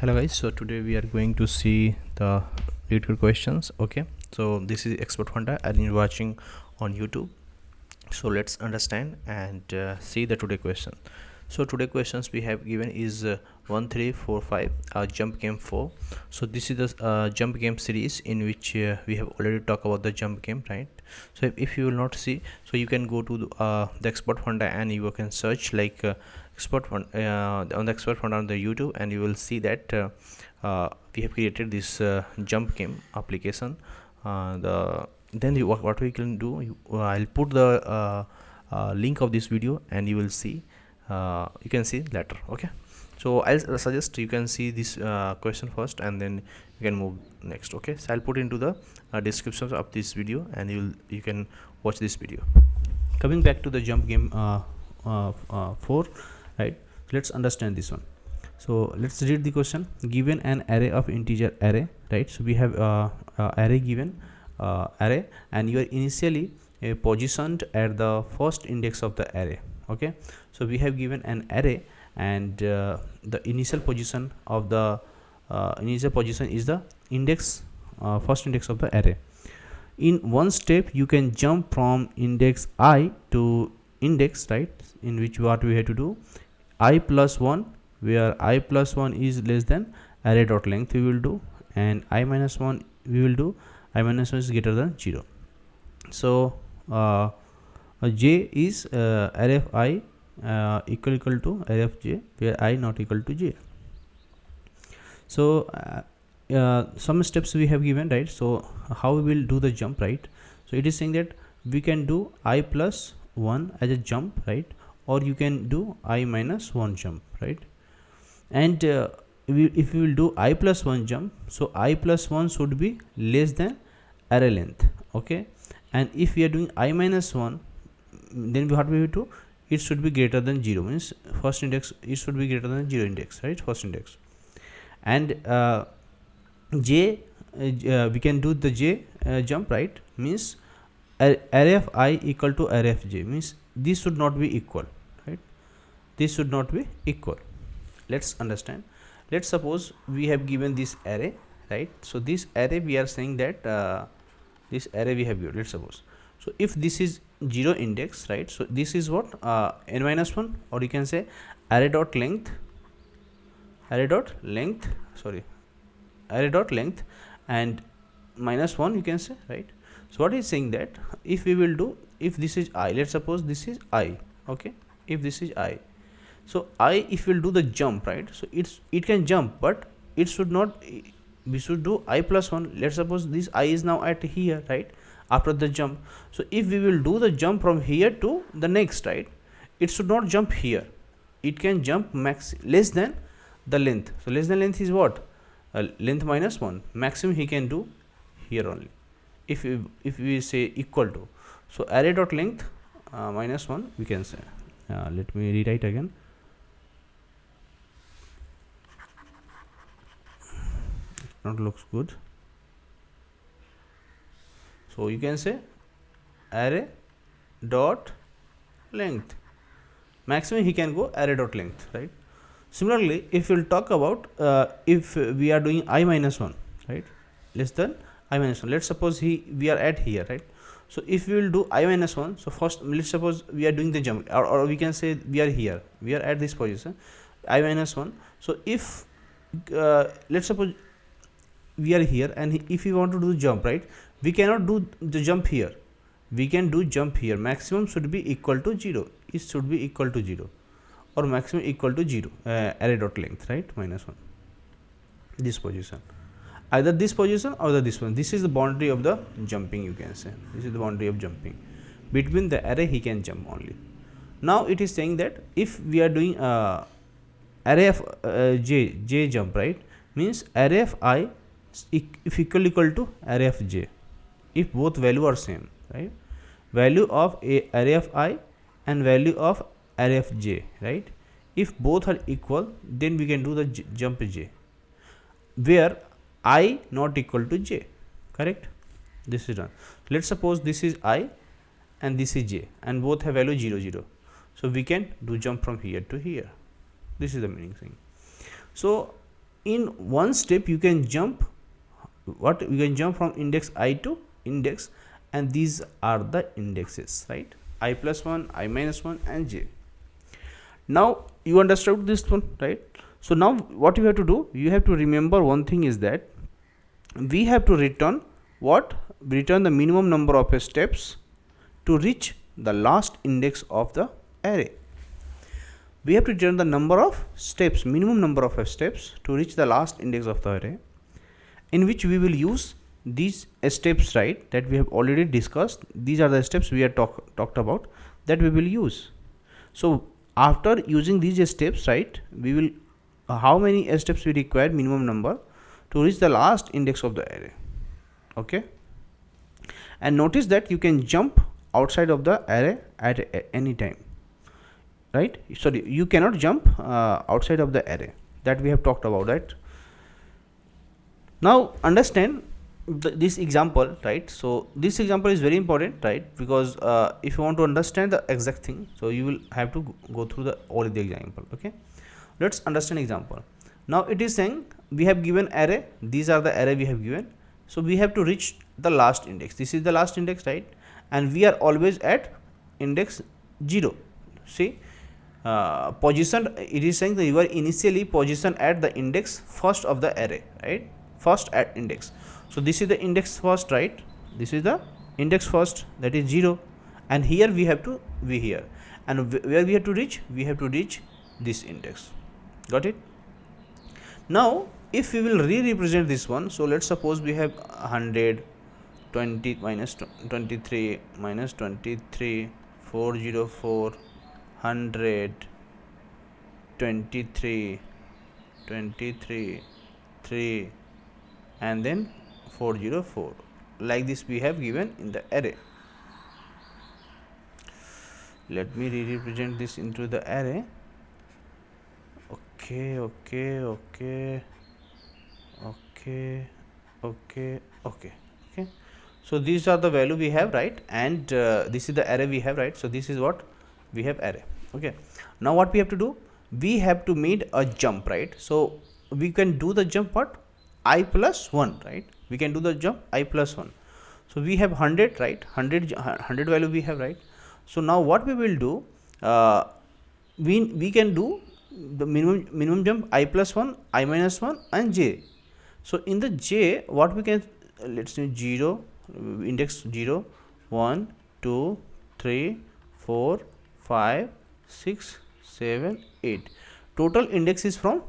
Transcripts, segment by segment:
Hello guys, so today we are going to see the Leetcode questions. Okay, so this is expert Honda and you're watching on YouTube. So let's understand and see the today question. So today questions we have given is 1 3 4 5 jump game 4. So this is the jump game series in which we have already talked about the jump game, right? So if you will not see, so you can go to the expert Honda and you can search like expert Honda on the expert Honda on the YouTube, and you will see that we have created this jump game application. What we can do, I'll put the link of this video and you will see, you can see later. Okay, so I'll suggest you can see this question first and then you can move next. Okay, so I'll put into the descriptions of this video and you can watch this video. Coming back to the jump game 4, right? Let's understand this one. So let's read the question. Given an array of integer array, right? So we have array given array, and you are initially positioned at the first index of the array. Okay, so we have given an array, and the initial position of the initial position is the index, first index of the array. In one step you can jump from index I to index, right? In which what we have to do, I plus 1, where I plus 1 is less than array dot length we will do, and I minus 1 we will do, I minus 1 is greater than 0. So j is array of I equal to array of j, where I not equal to j. So some steps we have given, right? So how we will do the jump, right? So it is saying that we can do I plus 1 as a jump, right? Or you can do I minus 1 jump, right? And if we will do I plus 1 jump, so I plus 1 should be less than array length. Okay, and if we are doing I minus 1, then what we have to, it should be greater than 0, means first index, it should be greater than 0 index, right? First index. And j we can do the j jump, right? Means array of I equal to array of j, means this should not be equal, right? This should not be equal. Let's understand. Let's suppose we have given this array, right? So this array we are saying that this array we have given, let's suppose. So if this is 0 index, right? So this is what, n minus 1, or you can say array dot length, array dot length and minus 1, you can say, right? So what is saying that if we will do, if this is I, let's suppose this is I, okay, if this is I, so I, if we'll do the jump, right? So it can jump, but it should not, we should do I plus 1. Let's suppose this I is now at here, right, after the jump. So if we will do the jump from here to the next, right, it should not jump here, it can jump max less than the length. So less than length is what, length minus 1, maximum he can do here only, if we say equal to. So array dot length minus 1, we can say, let me rewrite again. Not looks good. So you can say array dot length, maximum he can go array dot length, right? Similarly, if we'll talk about if we are doing I minus 1, right, less than I minus 1, let's suppose we are at here, right? So if we will do I minus 1, so first let's suppose we are doing the jump, or we can say we are here, we are at this position, I minus 1. So if let's suppose we are here, and if we want to do jump, right, we cannot do the jump here, we can do jump here. Maximum should be equal to 0, it should be equal to 0, or maximum equal to 0, array dot length, right, minus 1, this position, either this position or this one. This is the boundary of the jumping, you can say, this is the boundary of jumping. Between the array he can jump only. Now it is saying that if we are doing array of j jump, right, means array of I if equal to array of j, if both value are same, right, value of a array of I and value of array of j, right, if both are equal, then we can do the jump j, where I not equal to j, correct? This is done. Let's suppose this is I and this is j, and both have value 0 0, so we can do jump from here to here. This is the meaning thing. So in one step you can jump what you can jump from index I to index, and these are the indexes, right? I plus 1, I minus 1 and j. Now you understood this one, right? So now what you have to do, you have to remember one thing is that we have to return what? Return the minimum number of steps to reach the last index of the array. We have to return the number of steps, minimum number of steps to reach the last index of the array, in which we will use these steps, right, that we have already discussed. These are the steps we have talked about that we will use. So after using these steps, right, we will how many steps we require minimum number to reach the last index of the array. Okay, and notice that you can jump outside of the array at any time, right? Sorry, you cannot jump outside of the array, that we have talked about, right? Now understand this example, right? So this example is very important, right? Because if you want to understand the exact thing, so you will have to go through the all of the example. Okay, let's understand example. Now it is saying we have given array, these are the array we have given, so we have to reach the last index. This is the last index, right? And we are always at index 0. See, position, it is saying that you are initially positioned at the index first of the array, right? First at index. So this is the index first, right? This is the index first, that is 0, and here we have to be here, and where we have to reach? We have to reach this index. Got it? Now if we will re-represent this one, so let's suppose we have 100, 20 minus 23 minus 23, 404, 100, 23, 23, 3, and then 404, like this we have given in the array. Let me re-represent this into the array. Okay, okay, okay, okay, okay, okay, okay. So these are the value we have, right? And this is the array we have, right? So this is what we have array. Okay, now what we have to do, we have to make a jump, right? So we can do the jump what? I plus 1, right? We can do the jump I plus 1. So we have 100, right? 100 value we have, right? So now what we will do, we can do the minimum jump I plus 1, I minus 1 and j. So in the j, what we can, let's say 0, index 0, 1, 2, 3, 4, 5, 6, 7, 8. Total index is from,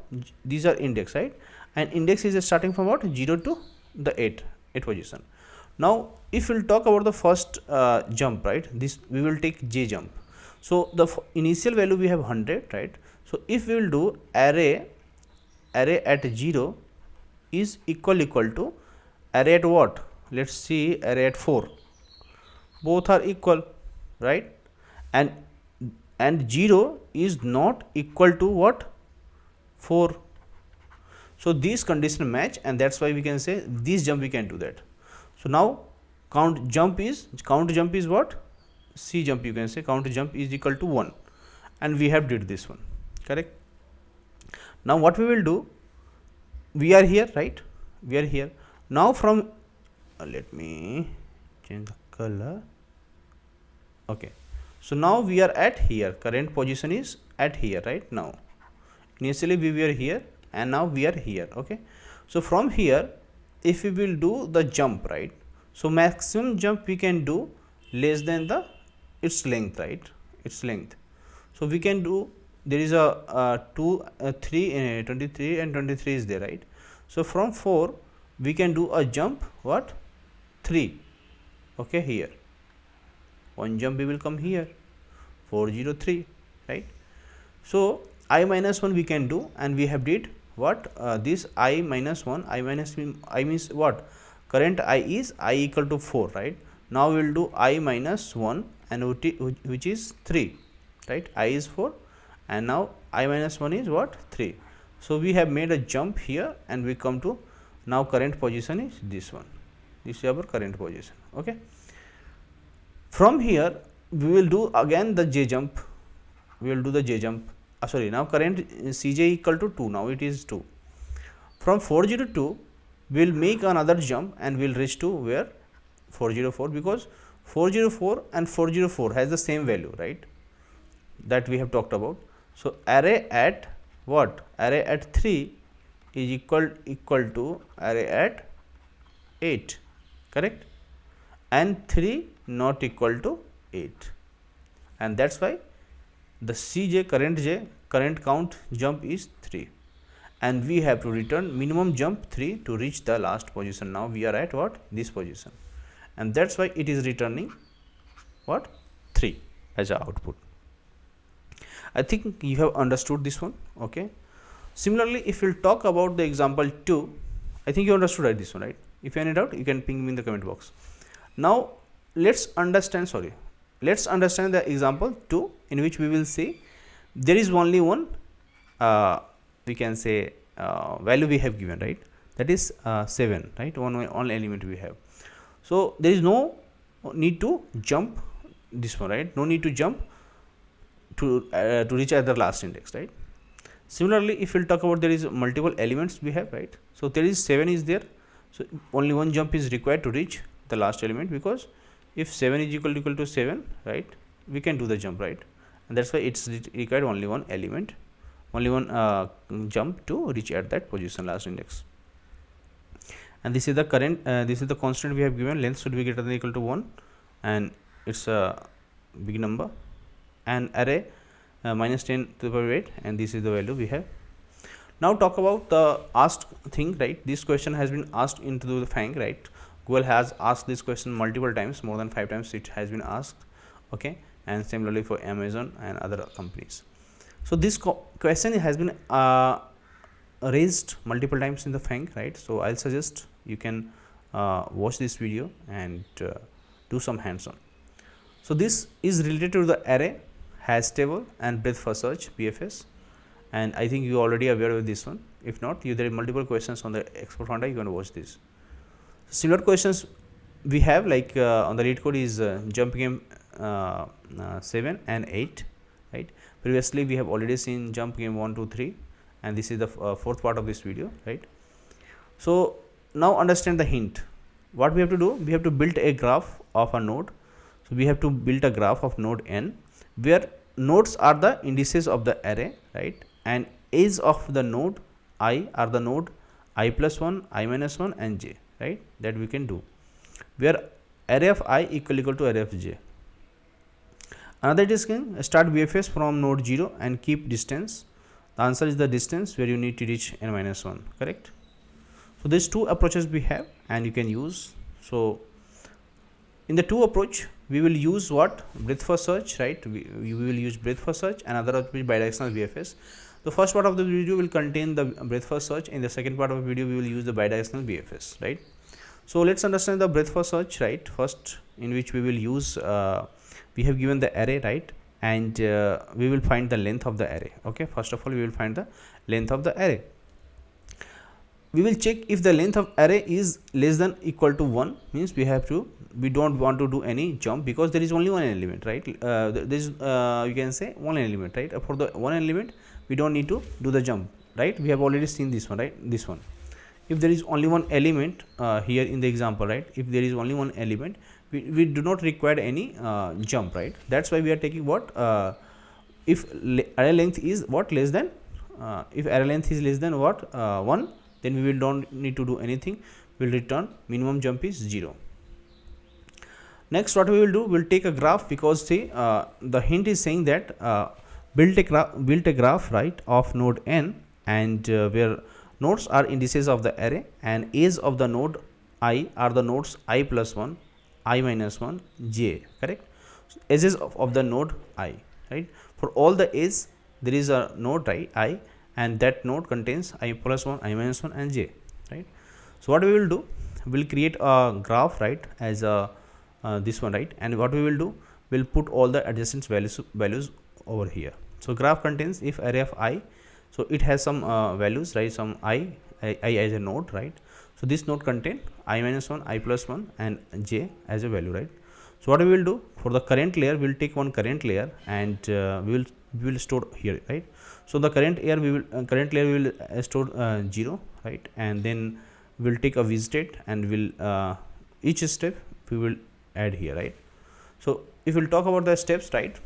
these are index, right? And index is starting from what? 0 to the 8 position. Now if we'll talk about the first jump, right, this we will take j jump. So the initial value we have 100, right? So if we will do array at 0 is equal to array at what? Let's see, array at 4. Both are equal, right? And 0 is not equal to what? 4. So these condition match, and that's why we can say this jump we can do that. So now count jump is what? C jump, you can say count jump is equal to 1, and we have did this one, correct? Now what we will do, we are here, right? We are here. Now from let me change the color. Okay, so now we are at here, current position is at here, right? Now initially we were here and now we are here. Okay, so from here if we will do the jump, right, so maximum jump we can do less than the its length, right? Its length. So we can do, there is a 2 3 23 and 23 is there, right? So from 4 we can do a jump what? 3. Okay, here one jump we will come here, 403, right? So I minus 1 we can do, and we have did what? This I minus 1, I means what? Current I is I equal to 4, right? Now we will do I minus 1 and which is 3, right? I is 4 and now I minus 1 is what? 3. So we have made a jump here and we come to now current position is this one. This is our current position. Okay, from here we will do again the j jump. We will do the j jump. Sorry, now current Cj equal to 2. Now it is 2. From 402 we will make another jump and we will reach to where 404, because 404 and 404 has the same value, right, that we have talked about. So array at what, array at 3 is equal to array at 8, correct, and 3 not equal to 8, and that's why the current count jump is 3, and we have to return minimum jump 3 to reach the last position. Now we are at what, this position, and that's why it is returning what, 3 as a output. I think you have understood this one. Okay, similarly if we'll talk about the example 2, I think you understood, right, this one, right? If you any doubt, you can ping me in the comment box. Now let's understand the example 2, in which we will see there is only one we can say value we have given, right, that is 7, right, one element we have. So there is no need to jump this one, right, no need to jump to reach at the last index, right. Similarly if we'll talk about there is multiple elements we have, right, so there is 7 is there, so only one jump is required to reach the last element, because if 7 is equal to 7, right, we can do the jump, right, and that's why it's required only one element, only one jump to reach at that position, last index. And this is the current this is the constant we have given, length should be greater than or equal to 1, and it's a big number, and array minus 10 to the power 8, and this is the value we have. Now talk about the asked thing, right, this question has been asked into the FANG, right, Google has asked this question multiple times, more than 5 times it has been asked. Okay, and similarly for Amazon and other companies. So this question has been raised multiple times in the FANG, right, so I'll suggest you can watch this video and do some hands-on. So this is related to the array, hash table, and breadth first search, BFS, and I think you already aware of this one. If not, there are multiple questions on the export Honda, you can watch this. Similar questions we have, like on the Leetcode is jump game 7 and 8, right. Previously we have already seen jump game 1, 2, 3, and this is the fourth part of this video, right. So now understand the hint. What we have to do, we have to build a graph of a node. So we have to build a graph of node n, where nodes are the indices of the array, right, and edges of the node I are the node I plus 1, I minus 1, and j, right, that we can do, where array of I equal to array of j. Another is can start BFS from node 0 and keep distance. The answer is the distance where you need to reach n minus 1, correct. So these two approaches we have, and you can use. So in the two approach we will use what, breadth first search, right, we will use breadth first search, and other approach bidirectional BFS. The first part of the video will contain the breadth first search, in the second part of the video we will use the bidirectional BFS, right. So let's understand the breadth first search, right, first, in which we will use we have given the array, right, and we will find the length of the array. Okay, first of all we will find the length of the array. We will check if the length of array is less than equal to 1, means we don't want to do any jump, because there is only one element, right, this you can say one element, right. For the one element we don't need to do the jump, right, we have already seen this one, right, this one. If there is only one element here in the example, right, if there is only one element, we do not require any jump, right. That's why we are taking what, if array length is what, less than if array length is less than what, 1, then we will don't need to do anything, we will return minimum jump is 0. Next what we will do, we will take a graph, because see the hint is saying that build a graph, right, of node n, and where nodes are indices of the array, and edges of the node I are the nodes I plus 1, I minus 1, j, correct. So edges of the node I, right, for all the edges there is a node I, and that node contains I plus 1, I minus 1, and j, right. So what we will do, we will create a graph, right, as a this one, right, and what we will do, we will put all the adjacent values over here. So graph contains if array of I, so it has some values, right, some I as a node, right. So this node contain I minus 1, I plus 1, and j as a value, right. So what we will do, for the current layer we will take one current layer, and we will we will store here, right? So the current layer we will store 0, right? And then we'll take a visited and we'll each step we will add here, right? So if we'll talk about the steps, right,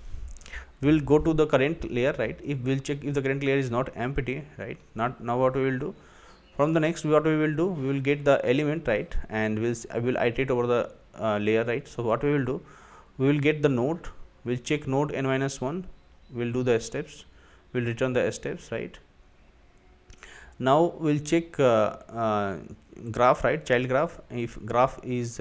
we'll go to the current layer, right? If we'll check if the current layer is not empty, right? Not now, what we will do from the next, what we will do, we will get the element, right? And I will iterate over the layer, right? So what we will do, we will get the node, we'll check node n minus 1, we'll do the steps, we'll return the steps, right? Now we'll check graph, right? Child graph. If graph is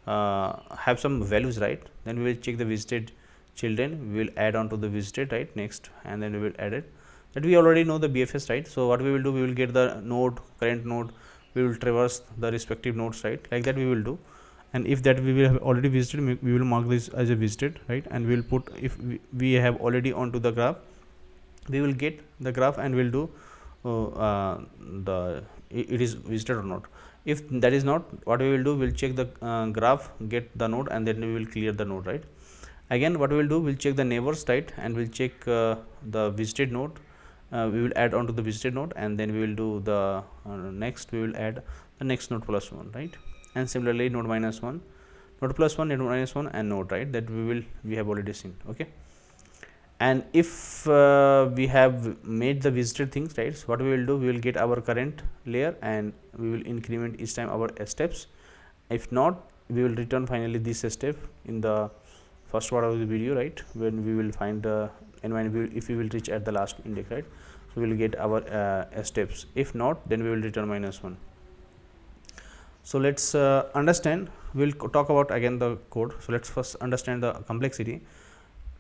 have some values, right, then we will check the visited children, we will add on to the visited, right? Next, and then we will add it. That we already know the BFS, right? So what we will do, we will get the node, current node, we will traverse the respective nodes, right? Like that we will do. And if that we will have already visited, we will mark this as a visited, right? And we will put, if we have already onto the graph, we will get the graph and we'll do it is visited or not. If that is not, what we will do, we'll check the graph, get the node, and then we will clear the node, right? Again, what we will do, we'll check the neighbors, right? And we'll check the visited node, we will add on to the visited node, and then we will do the next, we will add the next node plus 1, right? And similarly node minus 1, node plus 1, node minus 1, and node, right? That we have already seen. Okay. And if we have made the visited things, right, so what we will do, we will get our current layer and we will increment each time our steps. If not, we will return finally this step in the first part of the video, right, when we will find and when if we will reach at the last index, right? So we will get our steps. If not, then we will return minus 1. So let's understand, we'll talk about again the code. So let's first understand the complexity.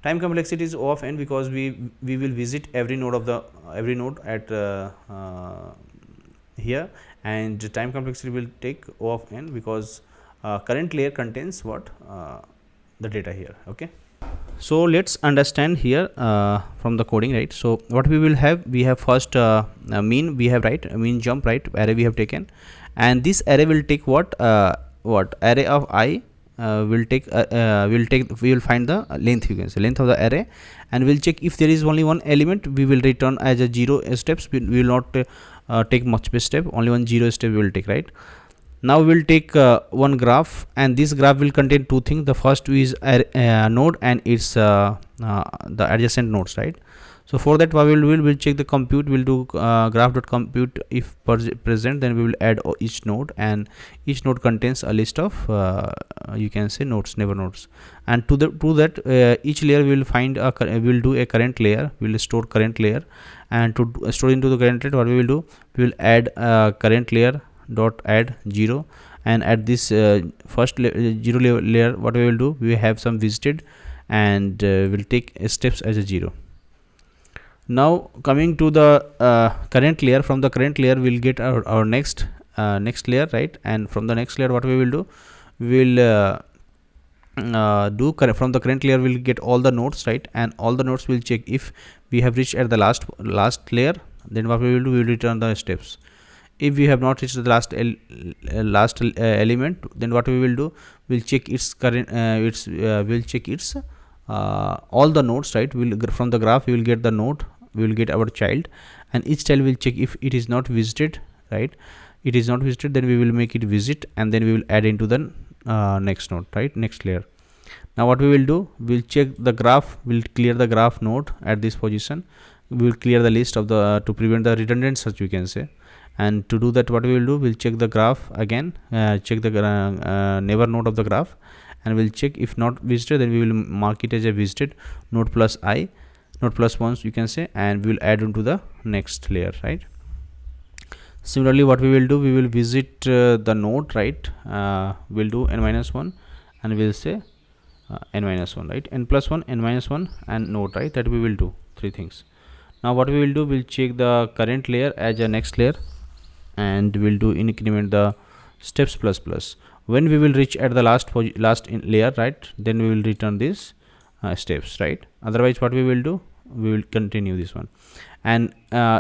Time complexity is O of n because we will visit every node of the every node at here, and the time complexity will take O of n because current layer contains what the data here. Okay. So let's understand here from the coding, right? So what we will have, we have first mean, we have, right, mean jump, right, array we have taken, and this array will take what array of I we will find the length, you can say length of the array, and we'll check if there is only one element, we will return as a 0 steps. We will not take much step, only 1 0 step we will take, right? Now we will take one graph, and this graph will contain two things. The first is node and its the adjacent nodes, right? So for that, what we will check the compute, we'll do graph.compute if present, then we will add each node, and each node contains a list of you can say nodes, neighbor nodes. And to that each layer we will find we will do a current layer, we will store current layer, and to store into the current layer, what we will do, we will add current layer dot add 0, and at this first 0 layer, what we will do, we have some visited, and we'll take steps as a 0. Now coming to the current layer, from the current layer we'll get our next layer, right? And from the next layer, what we will do, we will from the current layer we'll get all the nodes, right? And all the nodes will check if we have reached at the last layer, then what we will do, we will return the steps. If we have not reached the last element, then what we will do, we'll check its current we'll check its all the nodes, right? From the graph we will get the node, we will get our child, and each child will check if it is not visited, right? It is not visited, then we will make it visit, and then we will add into the next node, right, next layer. Now what we will do, we'll check the graph, we'll clear the graph node at this position, we will clear the list of the to prevent the redundant search, you can say. And to do that, what we will do, we'll check the graph again, check the neighbor node of the graph, and we'll check if not visited, then we will mark it as a visited node plus I, node plus 1, you can say, and we will add into the next layer, right? Similarly, what we will do, we will visit the node, right? We'll do n minus 1, and we'll say n minus 1, right? N plus 1, n minus 1, and node, right? That we will do 3 things. Now what we will do, we'll check the current layer as a next layer, and we'll do increment the steps plus plus. When we will reach at the last layer, right, then we will return these steps, right? Otherwise, what we will do, we will continue this one, and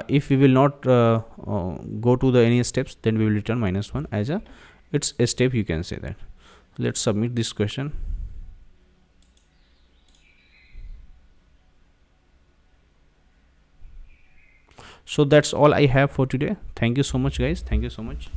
if we will not go to the any steps, then we will return minus 1 as it's a step, you can say that. Let's submit this question. So that's all I have for today. Thank you so much guys, thank you so much.